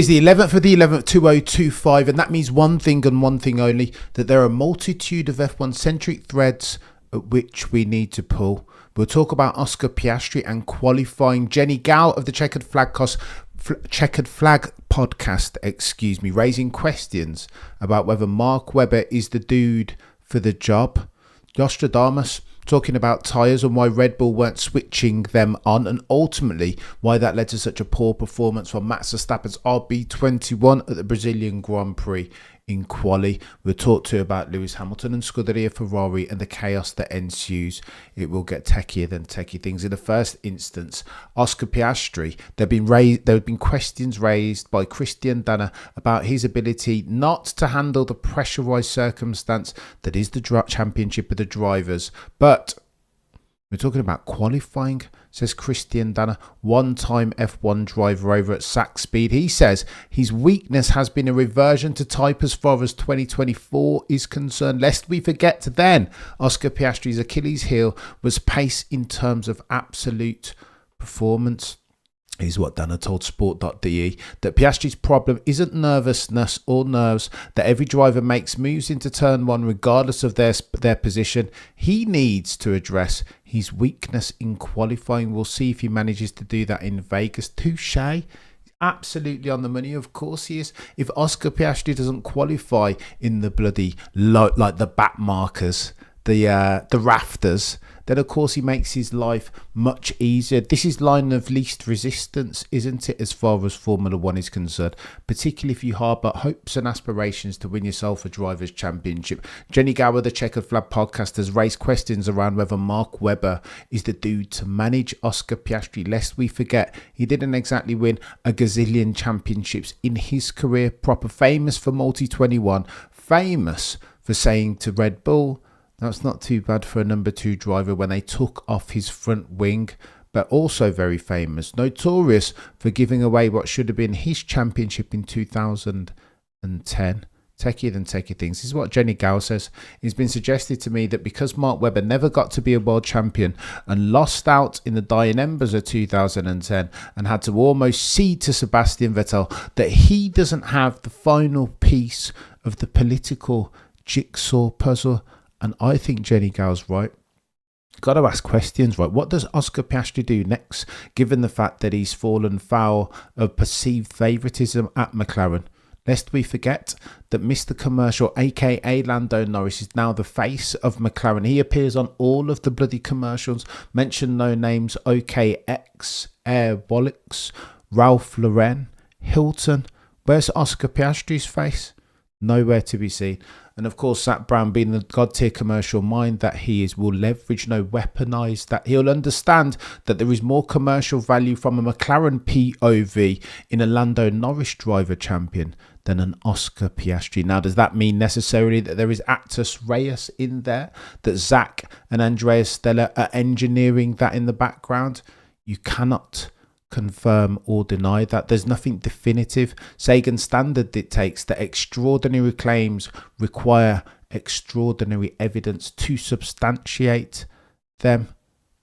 It's the 11th of the 11th, 2025, and that means one thing and one thing only, that there are a multitude of F1-centric threads at which we need to pull. We'll talk about Oscar Piastri and qualifying. Jenny Gao of the Checkered Flag podcast, raising questions about whether Mark Webber is the dude for the job. Nostradamus talking about tyres and why Red Bull weren't switching them on, and ultimately why that led to such a poor performance from Max Verstappen's RB21 at the Brazilian Grand Prix in quali. We'll talk to about Lewis Hamilton and Scuderia Ferrari and the chaos that ensues. It will get techier than techie things. In the first instance, Oscar Piastri, there have been questions raised by Christian Danner about his ability not to handle the pressurised circumstance that is the championship of the drivers, but we're talking about qualifying, says Christian Danner, one-time F1 driver over at Sack Speed. He says his weakness has been a reversion to type as far as 2024 is concerned. Lest we forget then, Oscar Piastri's Achilles heel was pace in terms of absolute performance. Is what Danner told Sport.de, that Piastri's problem isn't nervousness or nerves, that every driver makes moves into turn one regardless of their position. He needs to address his weakness in qualifying. We'll see if he manages to do that in Vegas. Touche. Absolutely on the money, of course he is. If Oscar Piastri doesn't qualify in the bloody like the back markers, the rafters, then of course he makes his life much easier. This is line of least resistance, isn't it, as far as Formula One is concerned, particularly if you harbour hopes and aspirations to win yourself a Drivers' Championship. Jenny Gower, the Checkered Flag podcast, has raised questions around whether Mark Webber is the dude to manage Oscar Piastri. Lest we forget, he didn't exactly win a gazillion championships in his career proper. Famous for multi-21, famous for saying to Red Bull, that's not too bad for a number two driver, when they took off his front wing, but also very famous, notorious for giving away what should have been his championship in 2010. Techier than techie things. This is what Jenny Gow says. It's been suggested to me that because Mark Webber never got to be a world champion and lost out in the dying embers of 2010 and had to almost cede to Sebastian Vettel, that he doesn't have the final piece of the political jigsaw puzzle. And I think Jenny Gow's right. Got to ask questions, right? What does Oscar Piastri do next, given the fact that he's fallen foul of perceived favouritism at McLaren? Lest we forget that Mr. Commercial, aka Lando Norris, is now the face of McLaren. He appears on all of the bloody commercials. Mention no names: OKX, Air Bollocks, Ralph Lauren, Hilton. Where's Oscar Piastri's face? Nowhere to be seen. And of course, Zach Brown, being the god-tier commercial mind that he is, will leverage, weaponise that. He'll understand that there is more commercial value from a McLaren POV in a Lando Norris driver champion than an Oscar Piastri. Now, does that mean necessarily that there is Actus Reus in there, that Zach and Andrea Stella are engineering that in the background? You cannot confirm or deny that. There's nothing definitive. Sagan standard dictates that extraordinary claims require extraordinary evidence to substantiate them.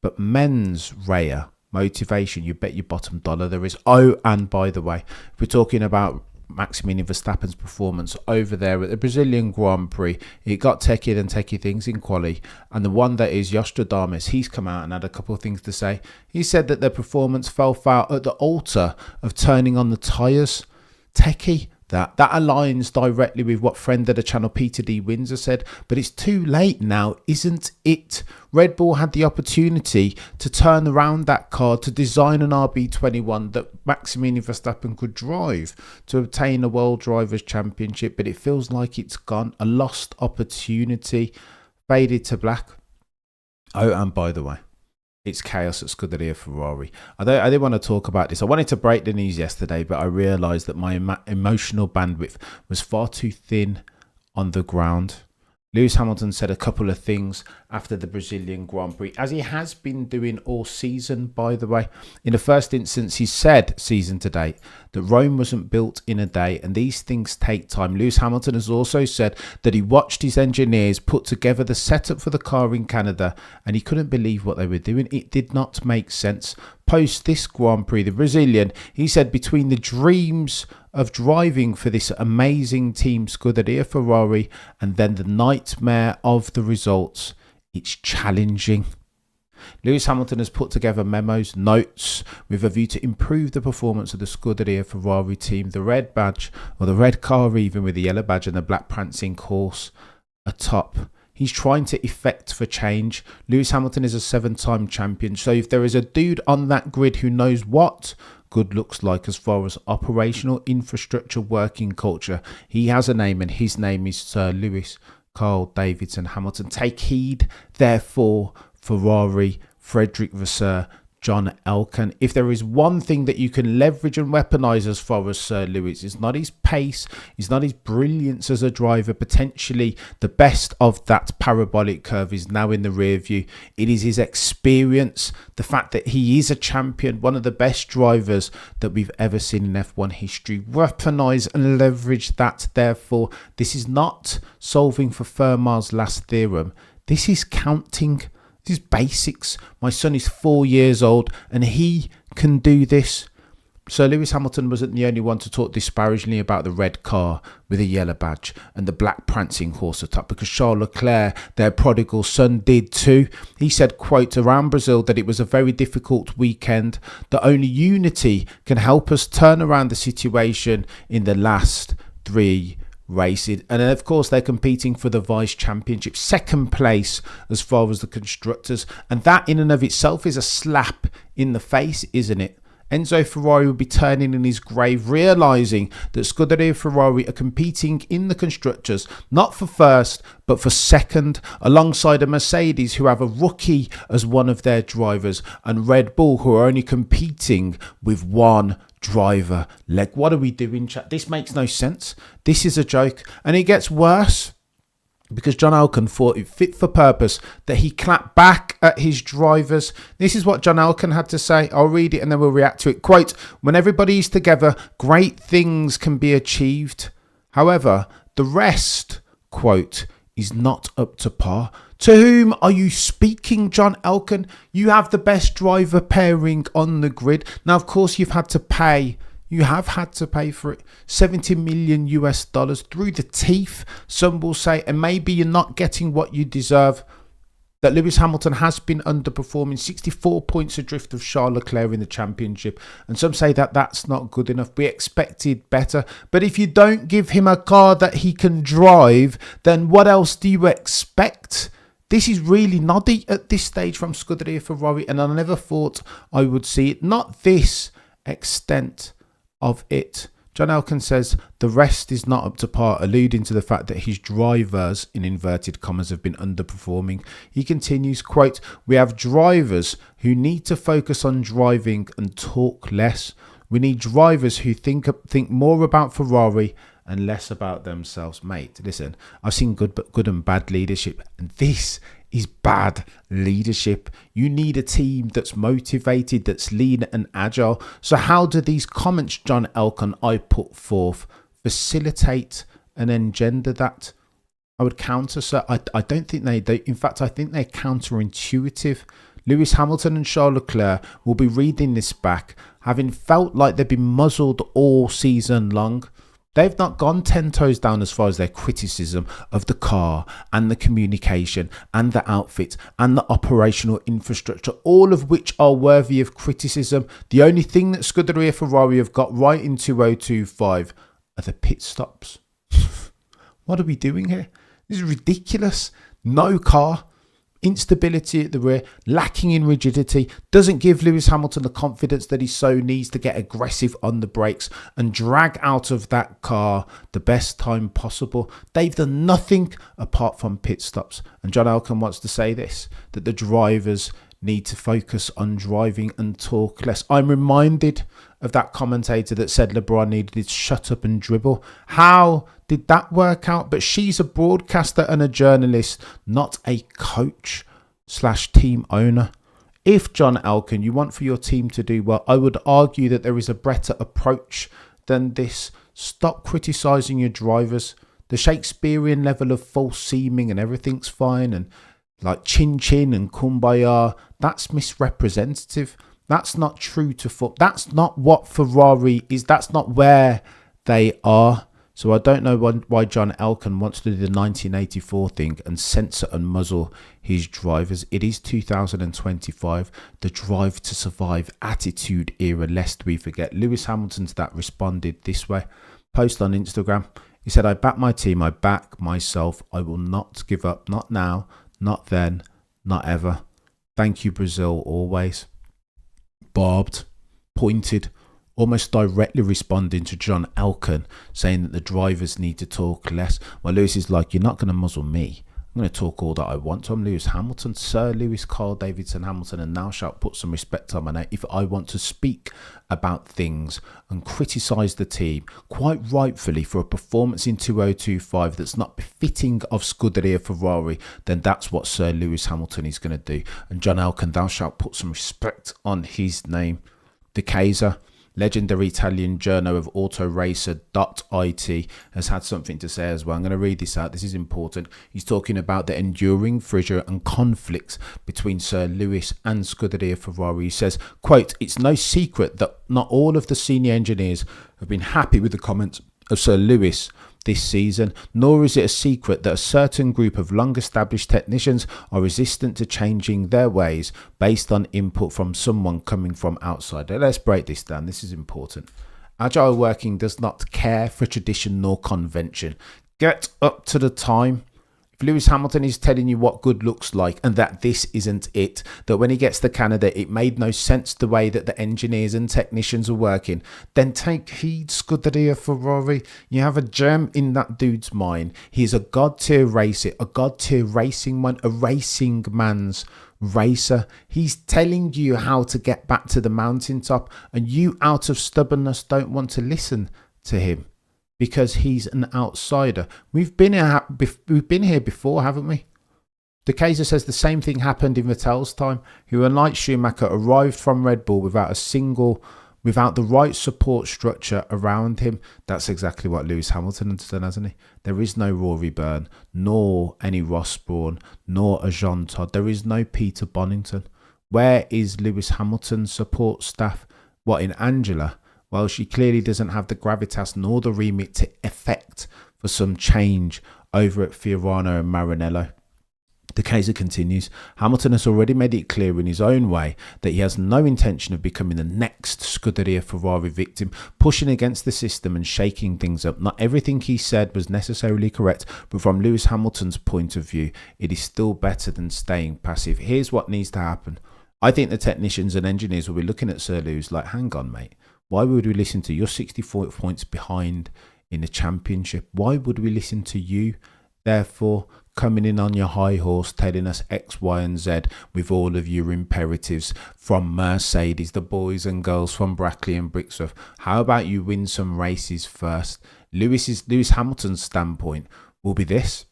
But mens rea motivation, you bet your bottom dollar there is. Oh, and by the way, if we're talking about Maximilian Verstappen's performance over there at the Brazilian Grand Prix, it got techier than techie things in quali, and the one that is Nostradamus, he's come out and had a couple of things to say. He said that their performance fell foul at the altar of turning on the tyres. Techie, that aligns directly with what friend of the channel Peter D. Windsor said, but it's too late now, isn't it? Red Bull had the opportunity to turn around that car, to design an RB21 that Maximilian Verstappen could drive to obtain a World Drivers' Championship, but it feels like it's gone. A lost opportunity, faded to black. Oh, and by the way, it's chaos at Scuderia Ferrari. I didn't want to talk about this. I wanted to break the news yesterday, but I realised that my emotional bandwidth was far too thin on the ground. Lewis Hamilton said a couple of things after the Brazilian Grand Prix, as he has been doing all season, by the way. In the first instance, he said, season to date, that Rome wasn't built in a day and these things take time. Lewis Hamilton has also said that he watched his engineers put together the setup for the car in Canada and he couldn't believe what they were doing. It did not make sense. Post this Grand Prix, the Brazilian, he said between the dreams of driving for this amazing team Scuderia Ferrari, and then the nightmare of the results. It's challenging. Lewis Hamilton has put together memos, notes, with a view to improve the performance of the Scuderia Ferrari team. The red badge, or the red car even, with the yellow badge and the black prancing horse atop. He's trying to effect for change. Lewis Hamilton is a 7-time champion. So if there is a dude on that grid who knows what good looks like as far as operational infrastructure working culture, he has a name, and his name is Sir Lewis Carl Davidson Hamilton. Take heed, therefore, Ferrari, Frederick Vasseur, John Elkann. If there is one thing that you can leverage and weaponize as far as Sir Lewis, it's not his pace, it's not his brilliance as a driver. Potentially the best of that parabolic curve is now in the rear view. It is his experience, the fact that he is a champion, one of the best drivers that we've ever seen in F1 history. Weaponize and leverage that. Therefore, this is not solving for Fermat's last theorem. This is counting. This is basics. My son is 4 years old and he can do this. So Lewis Hamilton wasn't the only one to talk disparagingly about the red car with a yellow badge and the black prancing horse atop, because Charles Leclerc, their prodigal son, did too. He said, quote, around Brazil that it was a very difficult weekend, that only unity can help us turn around the situation in the last 3 races. And of course they're competing for the vice championship, second place as far as the constructors, and that in and of itself is a slap in the face, isn't it? Enzo Ferrari will be turning in his grave, realising that Scuderia Ferrari are competing in the constructors not for first but for second, alongside a Mercedes who have a rookie as one of their drivers, and Red Bull who are only competing with one driver leg. What are we doing, chat? This makes no sense. This is a joke. And it gets worse because John Elkann thought it fit for purpose that he clapped back at his drivers. This is what John Elkann had to say. I'll read it and then we'll react to it. Quote, when everybody is together, great things can be achieved. However, the rest, quote, is not up to par. To whom are you speaking, John Elkann? You have the best driver pairing on the grid. Now, of course, you have had to pay for it. $70 million through the teeth, some will say, and maybe you're not getting what you deserve. That Lewis Hamilton has been underperforming, 64 points adrift of Charles Leclerc in the championship. And some say that that's not good enough. We expected better. But if you don't give him a car that he can drive, then what else do you expect? This is really noddy at this stage from Scuderia Ferrari, and I never thought I would see it. Not this extent of it. John Elkann says the rest is not up to par, alluding to the fact that his drivers, in inverted commas, have been underperforming. He continues, quote, we have drivers who need to focus on driving and talk less. We need drivers who think more about Ferrari and less about themselves. Mate, listen, I've seen good and bad leadership, and this is bad leadership. You need a team that's motivated, that's lean and agile. So how do these comments, John Elkann, I put forth, facilitate and engender that? I would counter, sir. I don't think they do. In fact, I think they're counterintuitive. Lewis Hamilton and Charles Leclerc will be reading this back, having felt like they've been muzzled all season long. They've not gone 10 toes down as far as their criticism of the car and the communication and the outfit and the operational infrastructure, all of which are worthy of criticism. The only thing that Scuderia Ferrari have got right in 2025 are the pit stops. What are we doing here? This is ridiculous. No car. Instability at the rear, lacking in rigidity, doesn't give Lewis Hamilton the confidence that he so needs to get aggressive on the brakes and drag out of that car the best time possible. They've done nothing apart from pit stops. And John Elkann wants to say this, that the drivers need to focus on driving and talk less. I'm reminded of that commentator that said LeBron needed to shut up and dribble. How did that work out? But she's a broadcaster and a journalist, not a coach/team owner. If, John Elkann, you want for your team to do well, I would argue that there is a better approach than this. Stop criticising your drivers. The Shakespearean level of false seeming and everything's fine and like chin chin and kumbaya, that's misrepresentative. That's not true to foot. That's not what Ferrari is. That's not where They are. So I don't know why John Elkann wants to do the 1984 thing and censor and muzzle his drivers. It is 2025, the drive to survive attitude era, lest we forget. Lewis Hamilton's that responded this way. Post on Instagram. He said, I back my team, I back myself. I will not give up, not now, not then, not ever. Thank you, Brazil, always. Barbed, pointed, almost directly responding to John Elkann, saying that the drivers need to talk less. Well, Lewis is like, you're not going to muzzle me. I'm going to talk all that I want. I'm Lewis Hamilton, Sir Lewis Carl Davidson Hamilton, and thou shalt put some respect on my name. If I want to speak about things and criticise the team, quite rightfully, for a performance in 2025 that's not befitting of Scuderia Ferrari, then that's what Sir Lewis Hamilton is going to do. And John Elkann, thou shalt put some respect on his name. De Kaiser, legendary Italian journal of autoracer.it, has had something to say as well. I'm going to read this out. This is important. He's talking about the enduring fissure and conflicts between Sir Lewis and Scuderia Ferrari. He says, quote, it's no secret that not all of the senior engineers have been happy with the comments of Sir Lewis this season, nor is it a secret that a certain group of long-established technicians are resistant to changing their ways based on input from someone coming from outside. Let's break this down. This is important. Agile working does not care for tradition nor convention. Get up to the time. If Lewis Hamilton is telling you what good looks like and that this isn't it, that when he gets to Canada it made no sense the way that the engineers and technicians are working, then take heed, Scuderia Ferrari. You have a gem in that dude's mind. He's a god tier racer, a god tier racing man, a racing man's racer. He's telling you how to get back to the mountaintop, and you, out of stubbornness, don't want to listen to him because he's an outsider. We've been here before, haven't we? De Kaiser says the same thing happened in Vettel's time, who, unlike Schumacher, arrived from Red Bull without the right support structure around him. That's exactly what Lewis Hamilton has done, hasn't he? There is no Rory Byrne, nor any Ross Brawn, nor a Jean Todt. There is no Peter Bonington. Where is Lewis Hamilton's support staff? What, in Angela? Well, she clearly doesn't have the gravitas nor the remit to effect for some change over at Fiorano and Maranello. De Kaiser continues, Hamilton has already made it clear in his own way that he has no intention of becoming the next Scuderia Ferrari victim, pushing against the system and shaking things up. Not everything he said was necessarily correct, but from Lewis Hamilton's point of view, it is still better than staying passive. Here's what needs to happen. I think the technicians and engineers will be looking at Sir Lewis like, hang on, mate. Why would we listen to you? You're 64 points behind in the championship. Why would we listen to you? Therefore, coming in on your high horse, telling us X, Y, and Z with all of your imperatives from Mercedes, the boys and girls from Brackley and Brixworth. How about you win some races first? Lewis Hamilton's standpoint will be this.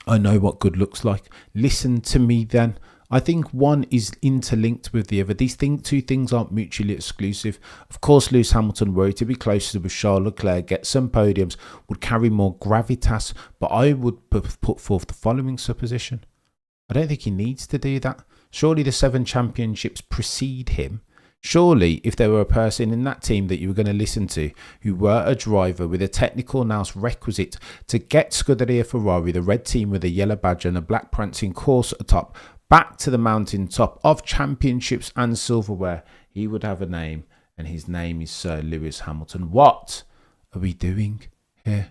I know what good looks like. Listen to me then. I think one is interlinked with the other. These two things aren't mutually exclusive. Of course, Lewis Hamilton, were he to be closer with Charles Leclerc, get some podiums, would carry more gravitas. But I would put forth the following supposition. I don't think he needs to do that. Surely the 7 championships precede him. Surely, if there were a person in that team that you were going to listen to who were a driver with a technical nous requisite to get Scuderia Ferrari, the red team with a yellow badge and a black prancing course atop, back to the mountaintop of championships and silverware, he would have a name, and his name is Sir Lewis Hamilton. What are we doing here?